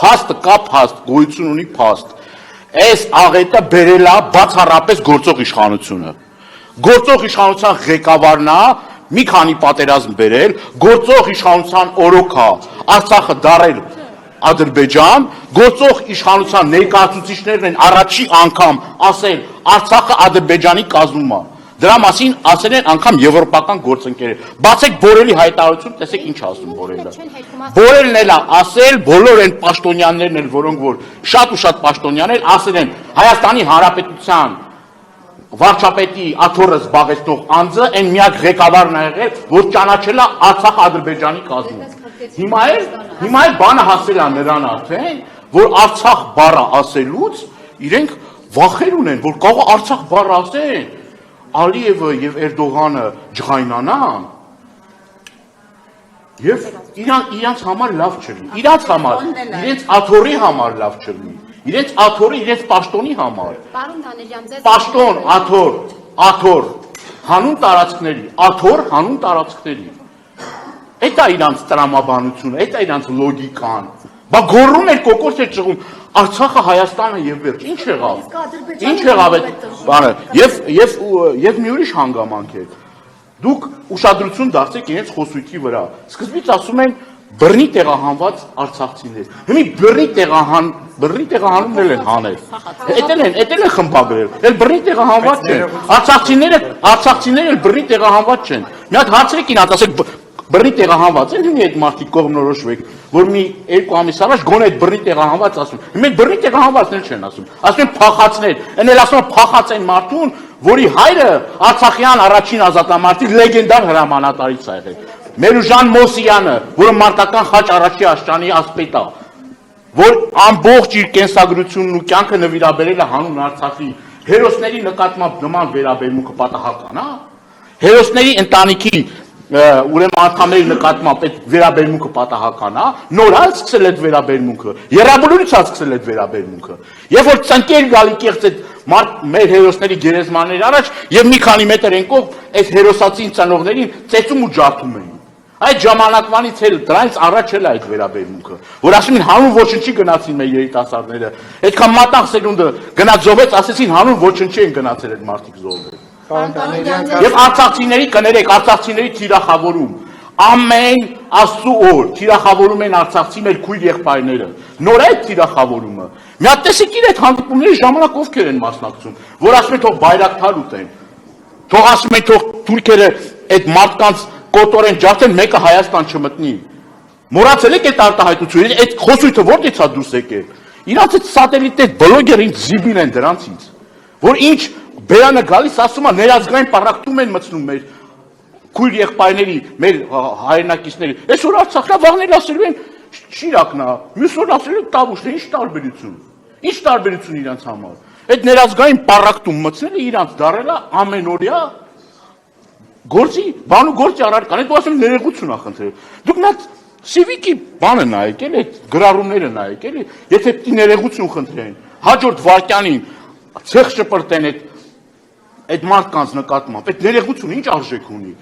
փաստը կա փաստ, գոյություն ունի փաստ։ Այս աղետը բերել է բացառապես գործող իշխանությունը։ Գործող իշխանության ղեկավարն է մի քանի պատերազմ բերել, գործող իշխանության օրոք է Արցախը դարել Ադրբեջան, գործող իշխանության ներկայացուցիչներն են առաջի անգամ ասել Արցախը Ադրբեջանի կազմում է։ Դրա մասին ասել են անգամ եվրոպական գործընկերներ։ Բացեք Բորելի հայտարարություն, տեսեք ինչ ասում Բորելը։ Բորելն էլ է ասել, բոլոր այն պաշտոնյաներն էլ, որոնք որ շատ ու շատ պաշտոնյաներ ասել են Հայաստանի Հանրապետության վարչապետի աթոռը զբաղեցնող անձը այն միակ ղեկավարն է եղել, որ ճանաչել է Արցախ Ադրբեջանի կազմում։ Հիմա էլ բանը հասել է նրան արդեն, որ Արցախ բառը ասելուց իրենք վախեր ունեն, որ կարող Արցախ բառը ասեն, Ալիևը եւ Էրդողանը ջղայնանան եւ իրանց համար լավ չլինի, իրանց համար, իրենց աթոռի համար լավ չլինի, իրենց աթոռի, իրենց պաշտոնի համար։ Պարոն Դանելյան, ձեզ Պաշտոն, աթոռ, հանուն տարածքների, աթոռ հանուն տարածքների։ Այդ է իրանց տրամաբանությունը, այդ է իրանց լոգիկան։ Բա գոռում էր կոկորս էր ճղում Արցախը Հայաստանը եւ վերջ։ Ինչ եղավ։ Ինչ եղավ այդ բանը։ Եվ մի ուրիշ հանգամանք է։ Դուք ուշադրություն դարձեք իրենց խոսույթի վրա։ Սկզբից ասում են բռնի տեղահանված արցախցիներ։ Հիմա բռնի տեղահանումն էլ են հանել։ Էդ էլ են խմբագրել։ Էլ բռնի տեղահանված չեն։ Արցախցիները էլ բռնի տեղահանված չեն։ Մի հատ հարցրեք իրաց, ասեք բռնի տեղահանված են հիմա այդ մարդիկ կողմնորոշվեք, որ մի 2 ամիս առաջ գոնե այդ բռնի տեղահանված ասում։ Հիմա այդ բռնի տեղահանվածներ չեն ասում։ Ասում են փախածներ։ Այն էլ ասում են փախած են մարդուն, որի հայրը Արցախյան առաջին ազատամարտիկ լեգենդար հրամանատարից է եղել։ Մերուժան Մոսյանը, որը մարտական խաչ առաջի աշճանի ասպետ է, որ ամբողջ իր կենսագրությունն ու կյանքը նվիրաբերել է հանուն Արցախի հերոսների նկատմամբ նման վերաբերմունքը պատահական է։ Հերոսների ընտանիքի ուրեմն անդամների նկատմամբ այդ վերաբերմունքը պատահական է, նոր է սկսել այդ վերաբերմունքը, երաբլուրից է սկսել այդ վերաբերմունքը։ Եվ որ ծնկեր գալի կեղծ այդ մեր հերոսների գերեզմանների առաջ եւ մի քանի մետր ենկով այդ հերոսացին ծնողներին ծեծում ու ջարդում էին։ Այդ ժամանակվանից էլ դրանից առաջ էլ այդ վերաբերմունքը, որ ասում են հանուն ոչնչի գնացին մեր երիտասարդները, այդքան մատաղ սերունդը գնաց զոհվեց, ասեցին հանուն ոչնչի են գնացել այդ մարդիկ զոհվել։ Եվ արցախցիների կներեք, արցախցիների թիրախավորում, ամեն Աստծու օր թիրախավորում են արցախցի մեր քույր եղբայրները, նոր այդ թիրախավորումը, մի հատ տեսեք իր այդ հանդիպումների ժամանակ ովքեր են մասնակցում, որ ասում են թող բայրակթար ուտեն, թող ասում են թող թուրքերը այդ մարդկանց կոտորեն ջարդեն, մեկը Հայաստան չմտնի, մոռացել եք այդ արտահայտությունը, այդ խոսույթը որտեղից է դուրս եկել, իրանց այդ սատելիտներ բլոգերին զիբին են դրանցից, որ ինչ Բերանը գալիս ասում է ներազգային պառակտում են մտցնում մեր քույր եղբայրների, մեր հայրենակիցների։ Այսօր Արցախնա վաղներ ասելու են Շիրակն է, մյուս օր ասելու են Տավուշն է, ինչ տարբերություն։ Ինչ տարբերություն իրանց համար։ Այդ ներազգային պառակտում մտցնելը իրանց դարել է ամենօրյա գործի, բանու գործի առարկան։ Այդ ասում ներողություն ա խնդրել։ Դուք նա Սիվիկի բանը նայեք, էլի այդ գրառումները նայեք, էլի, եթե պիտի ներողություն խնդրեն, հաջորդ վարքյանին ցեխ շպրտեն այդ մարդկանց նկատմամբ, այդ ներողությունը ինչ արժեք ունի։